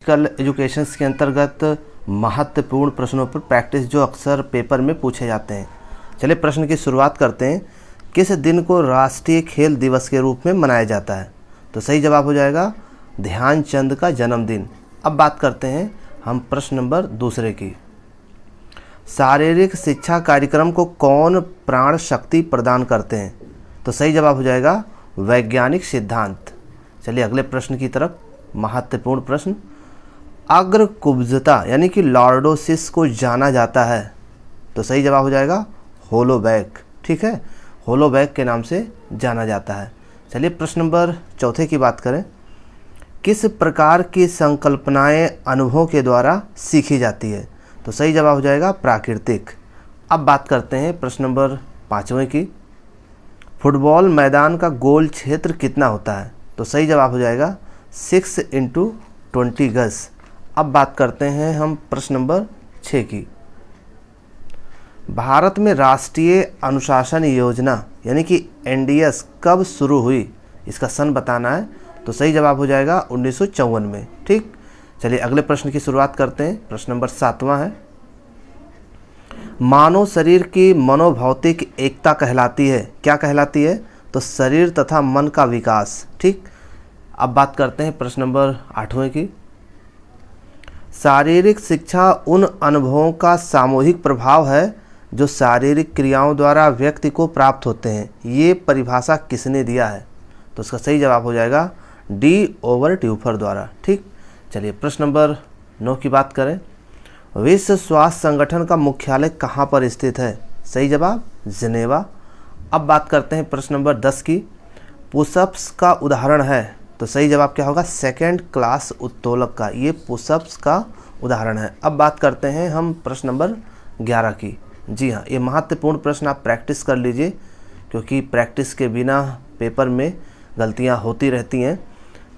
Physical educations के अंतर्गत महत्वपूर्ण प्रश्नों पर प्रैक्टिस जो अक्सर पेपर में पूछे जाते हैं। चलिए प्रश्न की शुरुआत करते हैं। किस दिन को राष्ट्रीय खेल दिवस के रूप में मनाया जाता है? तो सही जवाब हो जाएगा ध्यानचंद का जन्मदिन। अब बात करते हैं हम प्रश्न नंबर दूसरे की। शारीरिक शिक्षा कार्यक्रम को कौन प्राण शक्ति प्रदान करते हैं? तो सही जवाब हो जाएगा वैज्ञानिक सिद्धांत। चलिए अगले प्रश्न की तरफ। महत्वपूर्ण प्रश्न, अग्र कुब्जता यानी कि लॉर्डोसिस को जाना जाता है? तो सही जवाब हो जाएगा होलोबैक। ठीक है, होलोबैक के नाम से जाना जाता है। चलिए प्रश्न नंबर चौथे की बात करें। किस प्रकार की संकल्पनाएं अनुभवों के द्वारा सीखी जाती है? तो सही जवाब हो जाएगा प्राकृतिक। अब बात करते हैं प्रश्न नंबर पाँचवें की। फुटबॉल मैदान का गोल क्षेत्र कितना होता है? तो सही जवाब हो जाएगा 6x20 गज। अब बात करते हैं हम प्रश्न नंबर 6 की। भारत में राष्ट्रीय अनुशासन योजना यानी कि एनडीएस कब शुरू हुई? इसका सन बताना है। तो सही जवाब हो जाएगा 1954 में। ठीक, चलिए अगले प्रश्न की शुरुआत करते हैं। प्रश्न नंबर 7वां है, मानव शरीर की मनोभौतिक एकता कहलाती है, क्या कहलाती है? तो शरीर तथा मन का विकास। ठीक, अब बात करते हैं प्रश्न नंबर 8वें की। शारीरिक शिक्षा उन अनुभवों का सामूहिक प्रभाव है जो शारीरिक क्रियाओं द्वारा व्यक्ति को प्राप्त होते हैं। ये परिभाषा किसने दिया है? तो इसका सही जवाब हो जाएगा डी ओवरट्यूफर द्वारा। ठीक, चलिए प्रश्न नंबर 9 की बात करें। विश्व स्वास्थ्य संगठन का मुख्यालय कहाँ पर स्थित है? सही जवाब जिनेवा। अब बात करते हैं प्रश्न नंबर 10 की। पुशअप्स का उदाहरण है? तो सही जवाब क्या होगा? सेकंड क्लास उत्तोलक का ये पुशअप्स का उदाहरण है। अब बात करते हैं हम प्रश्न नंबर 11 की। जी हाँ, ये महत्वपूर्ण प्रश्न आप प्रैक्टिस कर लीजिए, क्योंकि प्रैक्टिस के बिना पेपर में गलतियाँ होती रहती हैं।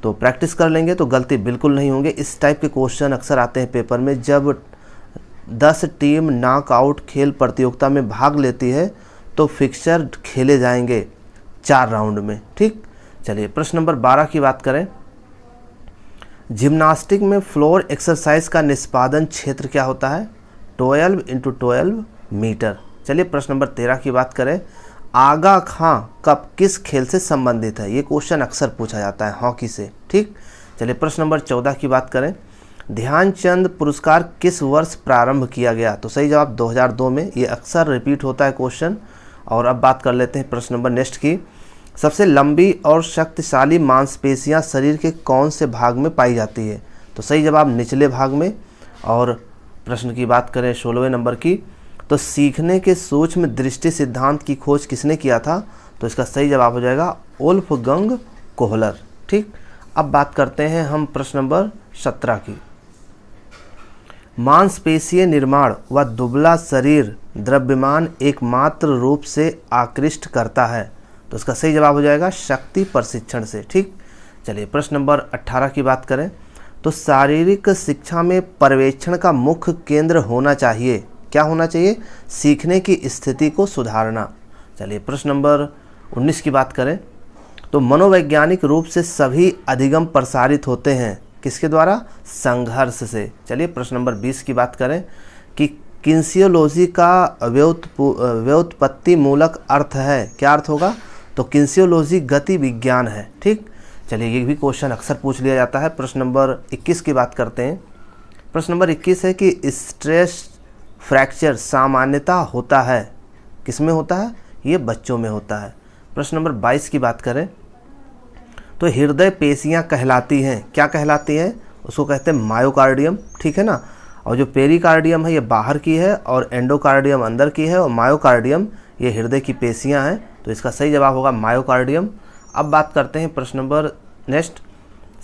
तो प्रैक्टिस कर लेंगे तो गलती बिल्कुल नहीं होंगे। इस टाइप के क्वेश्चन अक्सर आते हैं पेपर में। जब 10 टीम नॉकआउट खेल प्रतियोगिता में भाग लेती है तो फिक्सर खेले जाएंगे 4 राउंड में। ठीक, चलिए प्रश्न नंबर 12 की बात करें। जिम्नास्टिक में फ्लोर एक्सरसाइज का निष्पादन क्षेत्र क्या होता है? 12x12 metre. चलिए प्रश्न नंबर 13 की बात करें। आगा खां कप किस खेल से संबंधित है? ये क्वेश्चन अक्सर पूछा जाता है हॉकी से। ठीक, चलिए प्रश्न नंबर 14 की बात करें। ध्यानचंद पुरस्कार किस वर्ष प्रारंभ किया गया? तो सही जवाब 2002 में। ये अक्सर रिपीट होता है क्वेश्चन। और अब बात कर लेते हैं प्रश्न नंबर नेक्स्ट की। सबसे लंबी और शक्तिशाली मांसपेशियां शरीर के कौन से भाग में पाई जाती है? तो सही जवाब निचले भाग में। और प्रश्न की बात करें 16वें नंबर की, तो सीखने के सूक्ष्म दृष्टि सिद्धांत की खोज किसने किया था? तो इसका सही जवाब हो जाएगा वुल्फगंग कोहलर। ठीक, अब बात करते हैं हम प्रश्न नंबर 17 की। मांसपेशीय निर्माण व दुबला शरीर द्रव्यमान एकमात्र रूप से आकृष्ट करता है। तो इसका सही जवाब हो जाएगा शक्ति प्रशिक्षण से। ठीक, चलिए प्रश्न नंबर 18 की बात करें। तो शारीरिक शिक्षा में पर्यवेक्षण का मुख्य केंद्र होना चाहिए, क्या होना चाहिए? सीखने की स्थिति को सुधारना। चलिए प्रश्न नंबर 19 की बात करें। तो मनोवैज्ञानिक रूप से सभी अधिगम प्रसारित होते हैं किसके द्वारा? संघर्ष से। चलिए प्रश्न नंबर 20 की बात करें कि किन्सियोलॉजी का व्युत्पत्ति मूलक अर्थ है, क्या अर्थ होगा? तो किन्सियोलॉजी गति विज्ञान है। ठीक, चलिए ये भी क्वेश्चन अक्सर पूछ लिया जाता है। प्रश्न नंबर 21 की बात करते हैं। प्रश्न नंबर 21 है कि स्ट्रेस फ्रैक्चर सामान्यता होता है, किसमें होता है? ये बच्चों में होता है। प्रश्न नंबर 22 की बात करें तो हृदय पेशियां कहलाती हैं, क्या कहलाती हैं? उसको कहते हैं मायोकार्डियम। ठीक है ना। और जो पेरिकार्डियम है ये बाहर की है और एंडोकार्डियम अंदर की है और मायोकार्डियम ये हृदय की पेशियां हैं। तो इसका सही जवाब होगा मायोकार्डियम। अब बात करते हैं प्रश्न नंबर नेक्स्ट।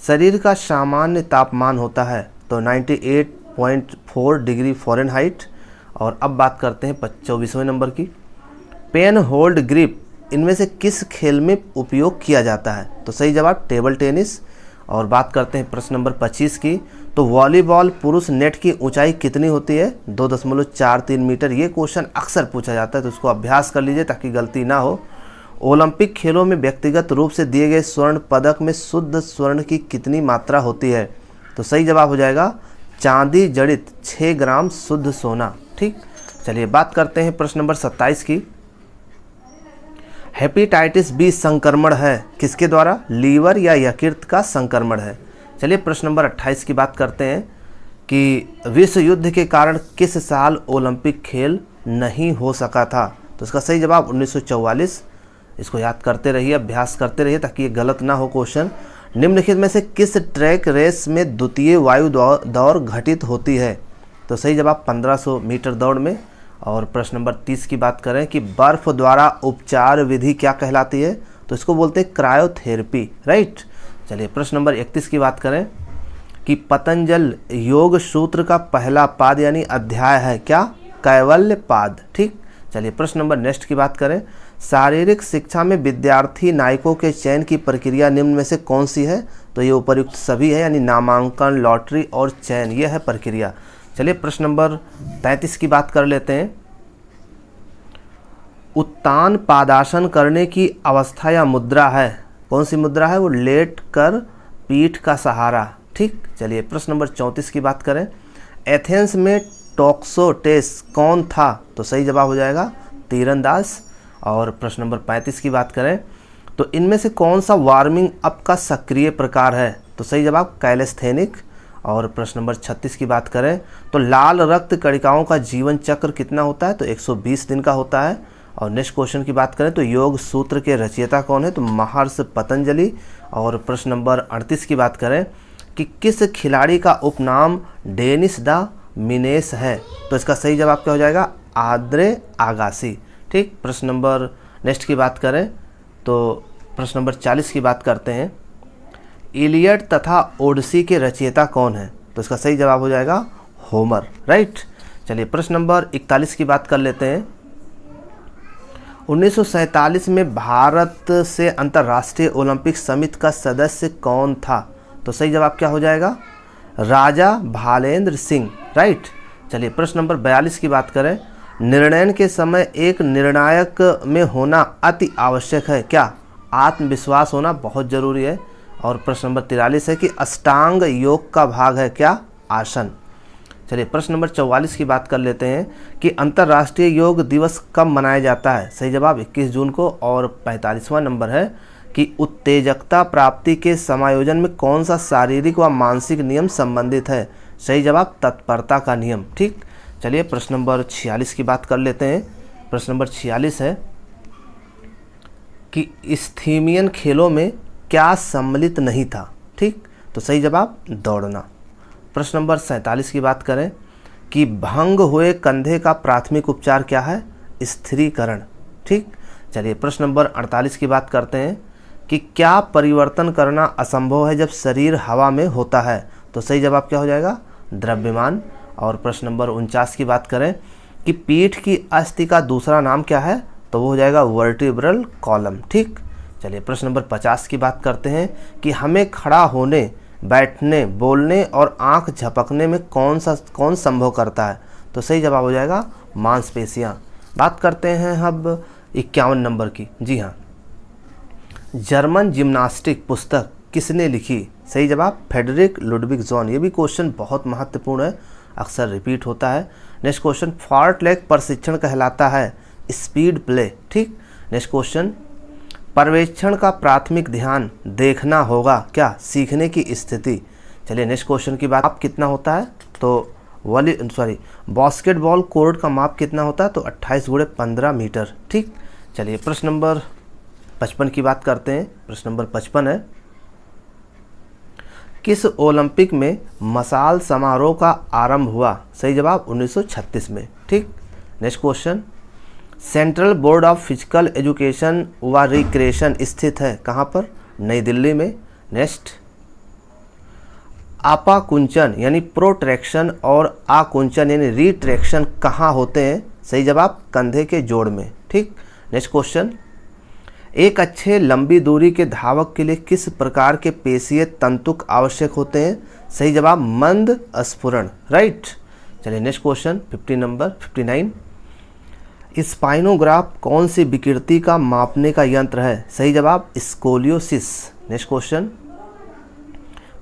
शरीर का सामान्य तापमान होता है तो 98.4 डिग्री फ़ारेनहाइट। और अब बात करते हैं 24वें नंबर की। पेन होल्ड ग्रिप इनमें से किस खेल में उपयोग किया जाता है? तो सही जवाब टेबल टेनिस। और बात करते हैं प्रश्न नंबर 25 की। तो वॉलीबॉल पुरुष नेट की ऊंचाई कितनी होती है? 2.43 मीटर। ये क्वेश्चन अक्सर पूछा जाता है, तो इसको अभ्यास कर लीजिए ताकि गलती ना हो। ओलंपिक खेलों में व्यक्तिगत रूप से दिए गए स्वर्ण पदक में शुद्ध स्वर्ण की कितनी मात्रा होती है? तो सही जवाब हो जाएगा चांदी जड़ित 6 ग्राम शुद्ध सोना। ठीक, चलिए बात करते हैं प्रश्न नंबर 27 की। हेपेटाइटिस बी संक्रमण है किसके द्वारा? लीवर या यकृत का संक्रमण है। चलिए प्रश्न नंबर 28 की बात करते हैं कि विश्व युद्ध के कारण किस साल ओलंपिक खेल नहीं हो सका था? तो इसका सही जवाब 1944। इसको याद करते रहिए, अभ्यास करते रहिए ताकि ये गलत ना हो क्वेश्चन। निम्नलिखित में से किस ट्रैक रेस में द्वितीय वायु दौड़ घटित होती है? तो सही जवाब 1500 मीटर दौड़ में। और प्रश्न नंबर 30 की बात करें कि बर्फ द्वारा उपचार विधि क्या कहलाती है? तो इसको बोलते हैं क्रायोथेरेपी, राइट। चलिए प्रश्न नंबर 31 की बात करें कि पतंजल योग सूत्र का पहला पाद यानी अध्याय है क्या? कैवल्य पाद। ठीक, चलिए प्रश्न नंबर नेक्स्ट की बात करें। शारीरिक शिक्षा में विद्यार्थी नायकों के चयन की प्रक्रिया निम्न में से कौन सी है? तो ये उपर्युक्त सभी है, यानी नामांकन, लॉटरी और चयन, ये है प्रक्रिया। चलिए प्रश्न नंबर 33 की बात कर लेते हैं। उत्तान पादासन करने की अवस्था या मुद्रा है, कौन सी मुद्रा है? वो लेट कर पीठ का सहारा। ठीक, चलिए प्रश्न नंबर 34 की बात करें। एथेंस में टोक्सोटेस कौन था? तो सही जवाब हो जाएगा तीरंदाज। और प्रश्न नंबर 35 की बात करें तो इनमें से कौन सा वार्मिंग अप का सक्रिय प्रकार है? तो सही जवाब कैलेस्थेनिक। और प्रश्न नंबर 36 की बात करें तो लाल रक्त कणिकाओं का जीवन चक्र कितना होता है? तो 120 दिन का होता है। और नेक्स्ट क्वेश्चन की बात करें तो योग सूत्र के रचयिता कौन है? तो महर्षि पतंजलि। और प्रश्न नंबर 38 की बात करें कि किस खिलाड़ी का उपनाम डेनिस द मिनेस है? तो इसका सही जवाब क्या हो जाएगा? आद्रे आगासी। ठीक, प्रश्न नंबर नेक्स्ट की बात करें तो प्रश्न नंबर 40 की बात करते हैं। इलियड तथा ओडिसी के रचयिता कौन है? तो इसका सही जवाब हो जाएगा होमर, राइट। चलिए प्रश्न नंबर 41 की बात कर लेते हैं। 1947 में भारत से अंतर्राष्ट्रीय ओलंपिक समिति का सदस्य कौन था? तो सही जवाब क्या हो जाएगा? राजा भालेंद्र सिंह, राइट। चलिए प्रश्न नंबर 42 की बात करें। निर्णय के समय एक निर्णायक में होना अति आवश्यक है क्या? आत्मविश्वास होना बहुत जरूरी है। और प्रश्न नंबर 43 है कि अष्टांग योग का भाग है क्या? आसन। चलिए प्रश्न नंबर 44 की बात कर लेते हैं कि अंतर्राष्ट्रीय योग दिवस कब मनाया जाता है? सही जवाब 21 जून को। और 45वां नंबर है कि उत्तेजकता प्राप्ति के समायोजन में कौन सा शारीरिक व मानसिक नियम संबंधित है? सही जवाब तत्परता का नियम। ठीक, चलिए प्रश्न नंबर 46 की बात कर लेते हैं। प्रश्न नंबर 46 है कि इस्थीमियन खेलों में क्या सम्मिलित नहीं था? ठीक, तो सही जवाब दौड़ना। प्रश्न नंबर 47 की बात करें कि भंग हुए कंधे का प्राथमिक उपचार क्या है? स्थिरीकरण। ठीक, चलिए प्रश्न नंबर 48 की बात करते हैं कि क्या परिवर्तन करना असंभव है जब शरीर हवा में होता है? तो सही जवाब क्या हो जाएगा? द्रव्यमान। और प्रश्न नंबर 49 की बात करें कि पीठ की अस्थि का दूसरा नाम क्या है? तो वो हो जाएगा वर्टिब्रल कॉलम। ठीक, चलिए प्रश्न नंबर 50 की बात करते हैं कि हमें खड़ा होने, बैठने, बोलने और आंख झपकने में कौन संभव करता है? तो सही जवाब हो जाएगा मांसपेशियां। बात करते हैं अब 51 नंबर की। जी हाँ, जर्मन जिम्नास्टिक पुस्तक किसने लिखी? सही जवाब फ्रेडरिक लुडविग जॉन। ये भी क्वेश्चन बहुत महत्वपूर्ण है, अक्सर रिपीट होता है। नेक्स्ट क्वेश्चन, फार्टलेग प्रशिक्षण कहलाता है स्पीड प्ले। ठीक, नेक्स्ट क्वेश्चन, पर्यवेक्षण का प्राथमिक ध्यान देखना होगा क्या? सीखने की स्थिति। चलिए नेक्स्ट क्वेश्चन की बात, माप कितना होता है? तो बास्केटबॉल कोर्ट का माप कितना होता है? तो 28x15 मीटर। ठीक, चलिए प्रश्न नंबर 55 की बात करते हैं। प्रश्न नंबर 55 है, किस ओलंपिक में मशाल समारोह का आरंभ हुआ? सही जवाब 1936 में। ठीक, next question, central board of physical education व रिक्रिएशन स्थित है कहाँ पर? नई दिल्ली में। नेक्स्ट, आपाकुंचन यानी प्रोट्रैक्शन और आकुंचन यानी रिट्रैक्शन कहाँ होते हैं? सही जवाब कंधे के जोड़ में। ठीक, नेक्स्ट क्वेश्चन, एक अच्छे लंबी दूरी के धावक के लिए किस प्रकार के पेशीय तंतुक आवश्यक होते हैं? सही जवाब मंद स्फुरण, राइट। चलिए नेक्स्ट क्वेश्चन 50 नंबर 59, स्पाइनोग्राफ कौन सी विकृति का मापने का यंत्र है? सही जवाब स्कोलियोसिस। नेक्स्ट क्वेश्चन,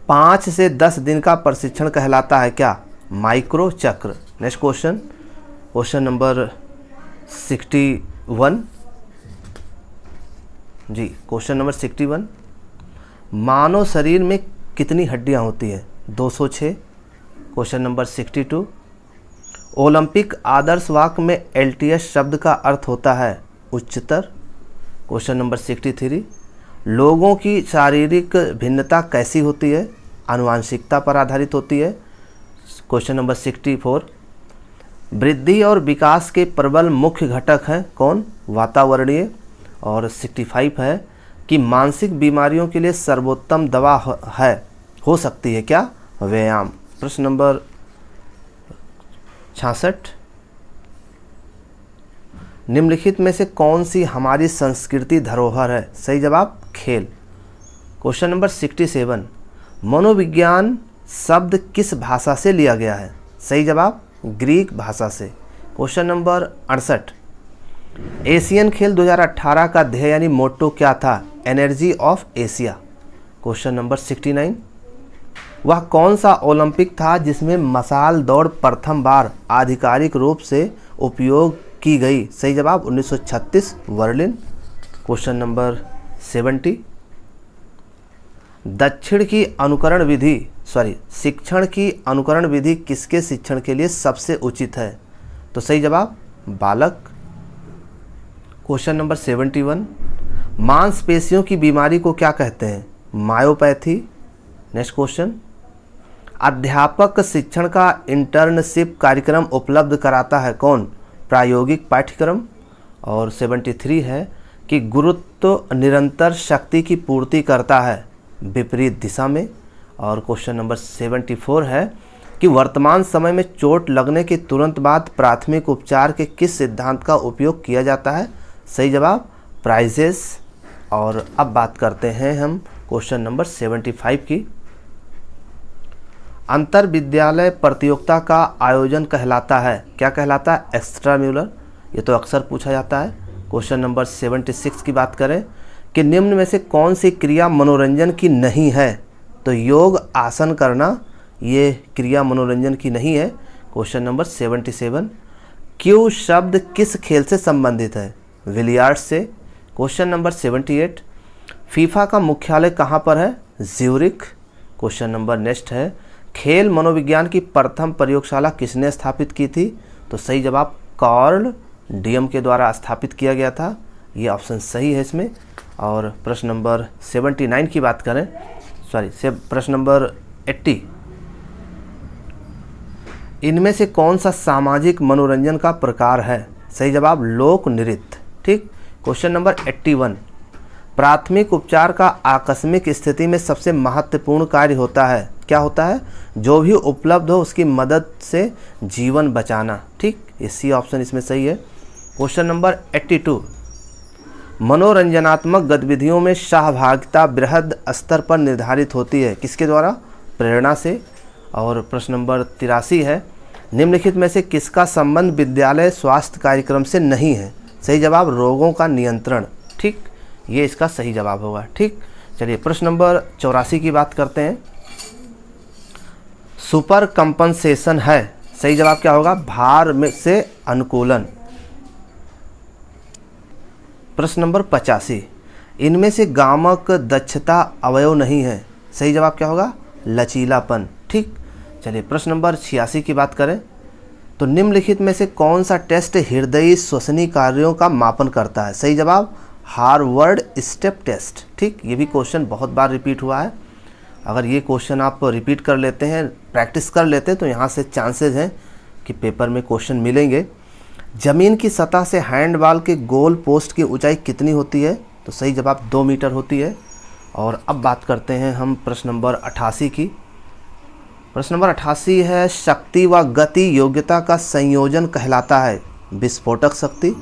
5 से 10 दिन का प्रशिक्षण कहलाता है क्या? माइक्रो चक्र। नेक्स्ट क्वेश्चन, क्वेश्चन नंबर 61 जी, क्वेश्चन नंबर 61, मानव शरीर में कितनी हड्डियां होती है? 206। क्वेश्चन नंबर 62, ओलंपिक आदर्श वाक्य में LTS शब्द का अर्थ होता है उच्चतर। क्वेश्चन नंबर 63, लोगों की शारीरिक भिन्नता कैसी होती है? आनुवांशिकता पर आधारित होती है। क्वेश्चन नंबर 64, वृद्धि और विकास के प्रबल मुख्य घटक हैं कौन? वातावरणीय। और 65 है कि मानसिक बीमारियों के लिए सर्वोत्तम दवा हो सकती है क्या? व्यायाम। प्रश्न नंबर 66, निम्नलिखित में से कौन सी हमारी संस्कृति धरोहर है? सही जवाब खेल। क्वेश्चन नंबर 67, मनोविज्ञान शब्द किस भाषा से लिया गया है? सही जवाब ग्रीक भाषा से। क्वेश्चन नंबर 68, एशियन खेल 2018 का ध्येय यानी मोट्टो क्या था? Energy of Asia. Question number 69, वह कौन सा ओलंपिक था जिसमें मशाल दौड़ प्रथम बार आधिकारिक रूप से उपयोग की गई? सही जवाब 1936 बर्लिन। क्वेश्चन नंबर 70, शिक्षण की अनुकरण विधि किसके शिक्षण के लिए सबसे उचित है? तो सही जवाब बालक। क्वेश्चन नंबर 71, मांसपेशियों की बीमारी को क्या कहते हैं? मायोपैथी। नेक्स्ट क्वेश्चन, अध्यापक शिक्षण का इंटर्नशिप कार्यक्रम उपलब्ध कराता है कौन? प्रायोगिक पाठ्यक्रम। और 73 है कि गुरुत्व निरंतर शक्ति की पूर्ति करता है विपरीत दिशा में। और क्वेश्चन नंबर 74 है कि वर्तमान समय में चोट लगने के तुरंत बाद प्राथमिक उपचार के किस सिद्धांत का उपयोग किया जाता है? सही जवाब प्राइजेस। और अब बात करते हैं हम क्वेश्चन नंबर 75 की। अंतर विद्यालय प्रतियोगिता का आयोजन कहलाता है क्या? कहलाता है एक्स्ट्रा म्यूलर। ये तो अक्सर पूछा जाता है। क्वेश्चन नंबर 76 की बात करें कि निम्न में से कौन सी क्रिया मनोरंजन की नहीं है? तो योग आसन करना ये क्रिया मनोरंजन की नहीं है। क्वेश्चन नंबर 77, क्यू शब्द किस खेल से संबंधित है? बिलियर्ड्स से। क्वेश्चन नंबर 78, फीफा का मुख्यालय कहाँ पर है? ज्यूरिख। क्वेश्चन नंबर नेक्स्ट है, खेल मनोविज्ञान की प्रथम प्रयोगशाला किसने स्थापित की थी? तो सही जवाब कार्ल डीएम के द्वारा स्थापित किया गया था। ये ऑप्शन सही है इसमें। और प्रश्न नंबर 79 की बात करें, प्रश्न नंबर 80, इनमें से कौन सा सामाजिक मनोरंजन का प्रकार है? सही जवाब लोक नृत्य। ठीक। क्वेश्चन नंबर 81, प्राथमिक उपचार का आकस्मिक स्थिति में सबसे महत्वपूर्ण कार्य होता है क्या होता है? जो भी उपलब्ध हो उसकी मदद से जीवन बचाना। ठीक, इसी ऑप्शन इसमें सही है। क्वेश्चन नंबर 82, मनोरंजनात्मक गतिविधियों में सहभागिता बृहद स्तर पर निर्धारित होती है किसके द्वारा? प्रेरणा से। और प्रश्न नंबर 83 है, निम्नलिखित में से किसका संबंध विद्यालय स्वास्थ्य कार्यक्रम से नहीं है? सही जवाब रोगों का नियंत्रण। ठीक, ये इसका सही जवाब होगा। ठीक, चलिए प्रश्न नंबर 84 की बात करते हैं। सुपर कंपनसेशन है, सही जवाब क्या होगा? भार में से अनुकूलन। प्रश्न नंबर 85, इनमें से गामक दक्षता अवयव नहीं है, सही जवाब क्या होगा? लचीलापन। ठीक, चलिए प्रश्न नंबर 86 की बात करें तो निम्नलिखित में से कौन सा टेस्ट हृदय श्वसनी कार्यों का मापन करता है? सही जवाब हार्वर्ड स्टेप टेस्ट। ठीक, ये भी क्वेश्चन बहुत बार रिपीट हुआ है। अगर ये क्वेश्चन आप रिपीट कर लेते हैं, प्रैक्टिस कर लेते हैं तो यहाँ से चांसेस हैं कि पेपर में क्वेश्चन मिलेंगे। ज़मीन की सतह से हैंडबॉल के गोल पोस्ट की ऊंचाई कितनी होती है? तो सही जवाब 2 मीटर होती है। और अब बात करते हैं हम प्रश्न नंबर 88 की। प्रश्न नंबर 88 है, शक्ति व गति योग्यता का संयोजन कहलाता है विस्फोटक शक्ति।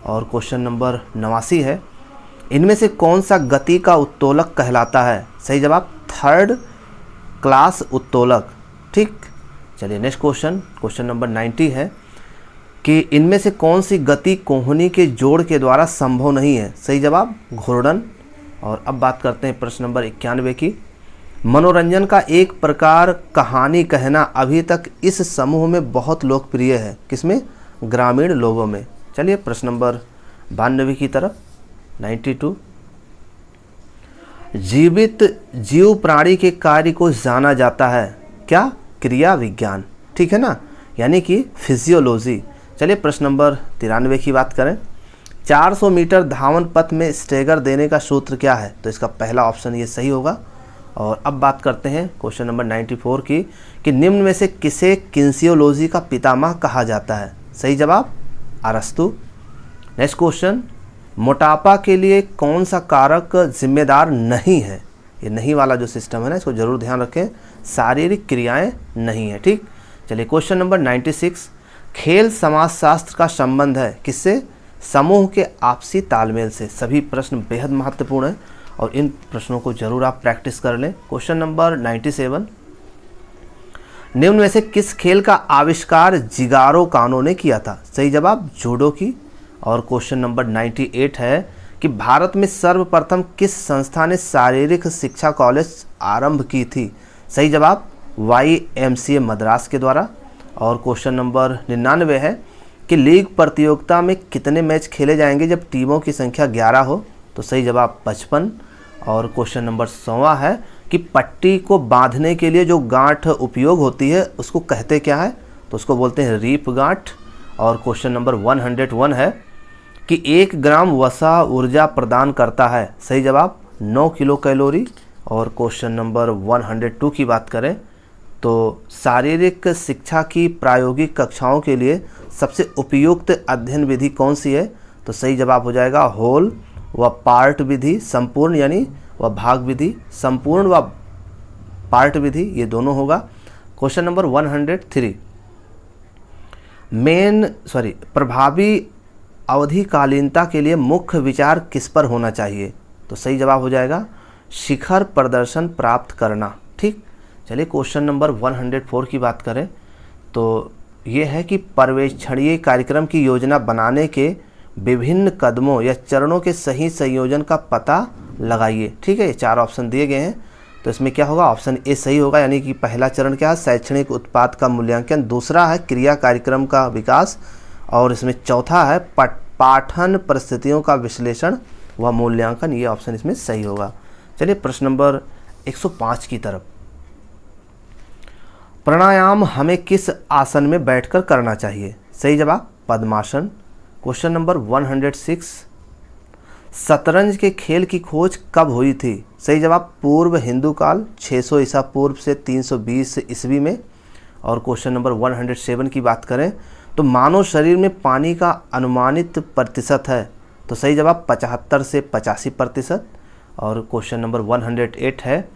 और क्वेश्चन नंबर 89 है, इनमें से कौन सा गति का उत्तोलक कहलाता है? सही जवाब थर्ड क्लास उत्तोलक। ठीक, चलिए नेक्स्ट क्वेश्चन, क्वेश्चन नंबर 90 है कि इनमें से कौन सी गति कोहनी के जोड़ के द्वारा संभव नहीं है? सही जवाब घूर्णन। और अब बात करते हैं प्रश्न नंबर 91 की। मनोरंजन का एक प्रकार कहानी कहना अभी तक इस समूह में बहुत लोकप्रिय है। किसमें? ग्रामीण लोगों में। चलिए प्रश्न नंबर 92 की तरफ 92। जीवित जीव प्राणी के कार्य को जाना जाता है क्या? क्रिया विज्ञान। ठीक है ना, यानी कि फिजियोलॉजी। चलिए प्रश्न नंबर 93 की बात करें। 400 मीटर धावन पथ में स्टेगर देने का सूत्र क्या है? तो इसका पहला ऑप्शन ये सही होगा। और अब बात करते हैं क्वेश्चन नंबर 94 की कि निम्न में से किसे किन्सियोलॉजी का पितामह कहा जाता है? सही जवाब अरस्तु। नेक्स्ट क्वेश्चन, मोटापा के लिए कौन सा कारक जिम्मेदार नहीं है? ये नहीं वाला जो सिस्टम है ना, इसको जरूर ध्यान रखें। शारीरिक क्रियाएं नहीं है। ठीक, चलिए क्वेश्चन नंबर 96, खेल समाजशास्त्र का संबंध है किससे? समूह के आपसी तालमेल से। सभी प्रश्न बेहद महत्वपूर्ण हैं और इन प्रश्नों को जरूर आप प्रैक्टिस कर लें। क्वेश्चन नंबर 97, निम्न में से किस खेल का आविष्कार जिगारो कानो ने किया था? सही जवाब जूडो की। और क्वेश्चन नंबर 98 है कि भारत में सर्वप्रथम किस संस्था ने शारीरिक शिक्षा कॉलेज आरंभ की थी? सही जवाब YMCA मद्रास के द्वारा। और क्वेश्चन नंबर 99 है कि लीग प्रतियोगिता में कितने मैच खेले जाएंगे जब टीमों की संख्या 11 हो? तो सही जवाब 55। और क्वेश्चन नंबर 100 है कि पट्टी को बांधने के लिए जो गांठ उपयोग होती है उसको कहते क्या है? तो उसको बोलते हैं रीप गांठ। और क्वेश्चन नंबर 101 है कि 1 ग्राम वसा ऊर्जा प्रदान करता है। सही जवाब 9 किलो कैलोरी। और क्वेश्चन नंबर 102 की बात करें तो शारीरिक शिक्षा की प्रायोगिक कक्षाओं के लिए सबसे उपयुक्त अध्ययन विधि कौन सी है? तो सही जवाब हो जाएगा होल व पार्ट विधि, संपूर्ण यानी व भाग विधि, संपूर्ण व पार्ट विधि, ये दोनों होगा। क्वेश्चन नंबर 103, प्रभावी अवधिकालीनता के लिए मुख्य विचार किस पर होना चाहिए? तो सही जवाब हो जाएगा शिखर प्रदर्शन प्राप्त करना। ठीक, चलिए क्वेश्चन नंबर 104 की बात करें तो ये है कि पर्यवेक्षणीय कार्यक्रम की योजना बनाने के विभिन्न कदमों या चरणों के सही संयोजन का पता लगाइए। ठीक है, ये 4 ऑप्शन दिए गए हैं तो इसमें क्या होगा? ऑप्शन ए सही होगा, यानी कि पहला चरण क्या है? शैक्षणिक उत्पाद का मूल्यांकन। दूसरा है क्रिया कार्यक्रम का विकास। और इसमें चौथा है पाठन परिस्थितियों का विश्लेषण व मूल्यांकन। ये ऑप्शन इसमें सही होगा। चलिए प्रश्न नंबर 105 की तरफ, प्राणायाम हमें किस आसन में बैठकर करना चाहिए? सही जवाब पद्मासन। क्वेश्चन नंबर 106, शतरंज के खेल की खोज कब हुई थी? सही जवाब पूर्व हिंदू काल 600 ईसा पूर्व से 320 ईस्वी में। और क्वेश्चन नंबर 107 की बात करें तो मानव शरीर में पानी का अनुमानित प्रतिशत है? तो सही जवाब 75 से 85%। और क्वेश्चन नंबर 108 है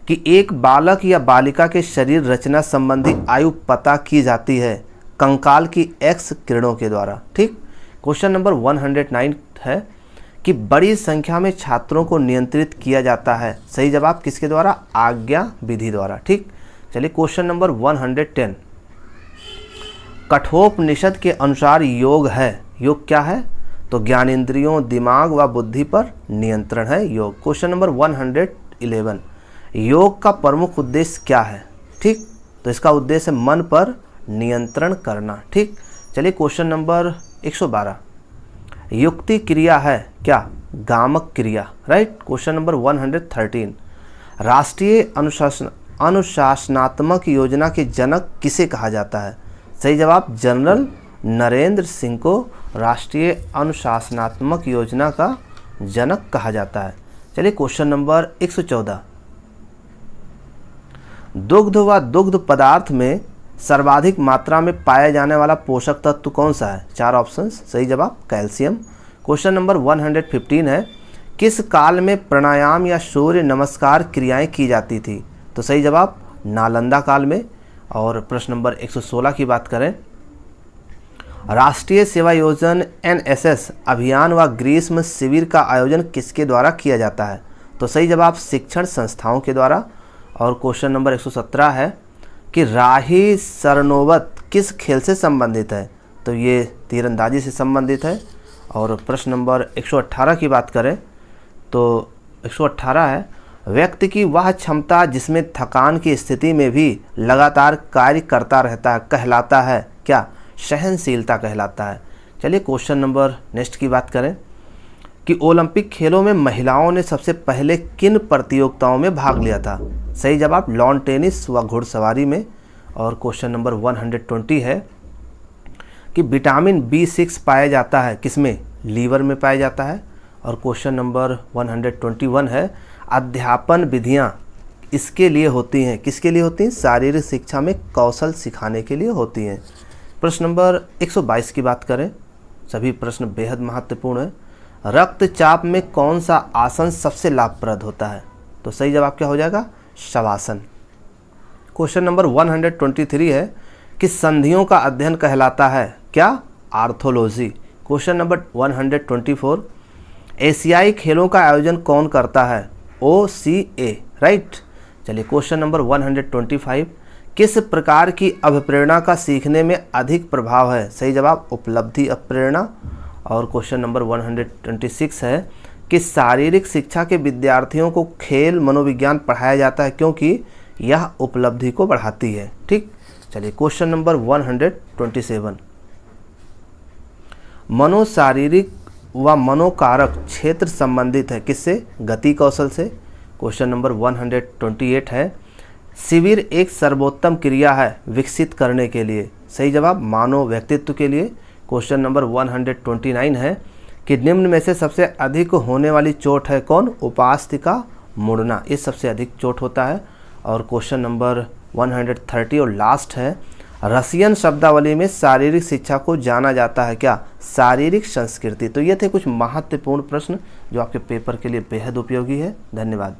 कि एक बालक या बालिका के शरीर रचना संबंधी आयु पता की जाती है कंकाल की एक्स किरणों के द्वारा। ठीक, क्वेश्चन नंबर 109 है कि बड़ी संख्या में छात्रों को नियंत्रित किया जाता है। सही जवाब किसके द्वारा? आज्ञा विधि द्वारा। ठीक, चलिए क्वेश्चन नंबर 110, कठोपनिषद के अनुसार योग है। योग क्या है? तो ज्ञानेंद्रियों, दिमाग व बुद्धि पर नियंत्रण है योग। क्वेश्चन नंबर 111, योग का प्रमुख उद्देश्य क्या है? ठीक, तो इसका उद्देश्य है मन पर नियंत्रण करना। ठीक, चलिए क्वेश्चन नंबर 112, युक्ति क्रिया है क्या? गामक क्रिया। राइट। क्वेश्चन नंबर 113, राष्ट्रीय अनुशासनात्मक योजना के जनक किसे कहा जाता है? सही जवाब जनरल नरेंद्र सिंह को राष्ट्रीय अनुशासनात्मक योजना का जनक कहा जाता है। चलिए क्वेश्चन नंबर 114, दुग्ध व दुग्ध पदार्थ में सर्वाधिक मात्रा में पाया जाने वाला पोषक तत्व कौन सा है? 4 ऑप्शंस। सही जवाब कैल्शियम। क्वेश्चन नंबर 115 है, किस काल में प्राणायाम या सूर्य नमस्कार क्रियाएं की जाती थी? तो सही जवाब नालंदा काल में। और प्रश्न नंबर 116 की बात करें, राष्ट्रीय सेवा योजना NSS अभियान व ग्रीष्म शिविर का आयोजन किसके द्वारा किया जाता है? तो सही जवाब शिक्षण संस्थाओं के द्वारा। और क्वेश्चन नंबर 117 है कि राही सरनोबत किस खेल से संबंधित है? तो ये तीरंदाजी से संबंधित है। और प्रश्न नंबर 118 की बात करें तो 118 है, व्यक्ति की वह क्षमता जिसमें थकान की स्थिति में भी लगातार कार्य करता रहता है कहलाता है क्या? सहनशीलता कहलाता है। चलिए क्वेश्चन नंबर नेक्स्ट की बात करें कि ओलंपिक खेलों में महिलाओं ने सबसे पहले किन प्रतियोगिताओं में भाग लिया था? सही जवाब लॉन टेनिस व घुड़सवारी में। और क्वेश्चन नंबर 120 है कि विटामिन B6 पाया जाता है किसमें? लीवर में पाया जाता है। और क्वेश्चन नंबर 121 है अध्यापन विधियां इसके लिए होती हैं, किसके लिए होती हैं? शारीरिक शिक्षा में कौशल सिखाने के लिए होती हैं। प्रश्न नंबर 122 की बात करें, सभी प्रश्न बेहद महत्वपूर्ण है। रक्तचाप में कौन सा आसन सबसे लाभप्रद होता है? तो सही जवाब क्या हो जाएगा? शवासन। क्वेश्चन नंबर 123 है कि संधियों का अध्ययन कहलाता है क्या? आर्थोलॉजी। क्वेश्चन नंबर 124 एशियाई खेलों का आयोजन कौन करता है? OCA, right. चलिए क्वेश्चन नंबर 125 किस प्रकार की अभिप्रेरणा का सीखने में अधिक प्रभाव है? सही जवाब उपलब्धि अभिप्रेरणा। और क्वेश्चन नंबर 126 है कि शारीरिक शिक्षा के विद्यार्थियों को खेल मनोविज्ञान पढ़ाया जाता है क्योंकि यह उपलब्धि को बढ़ाती है। ठीक, चलिए क्वेश्चन नंबर 127 मनोशारीरिक व मनोकारक क्षेत्र संबंधित है किससे? गति कौशल से। क्वेश्चन नंबर 128 है शिविर एक सर्वोत्तम क्रिया है विकसित करने के लिए। सही जवाब मानव व्यक्तित्व के लिए। क्वेश्चन नंबर 129 है कि निम्न में से सबसे अधिक होने वाली चोट है कौन? उपास्थिका मुड़ना, ये सबसे अधिक चोट होता है। और क्वेश्चन नंबर 130 और लास्ट है रसियन शब्दावली में शारीरिक शिक्षा को जाना जाता है क्या? शारीरिक संस्कृति। तो ये थे कुछ महत्वपूर्ण प्रश्न जो आपके पेपर के लिए बेहद उपयोगी है। धन्यवाद।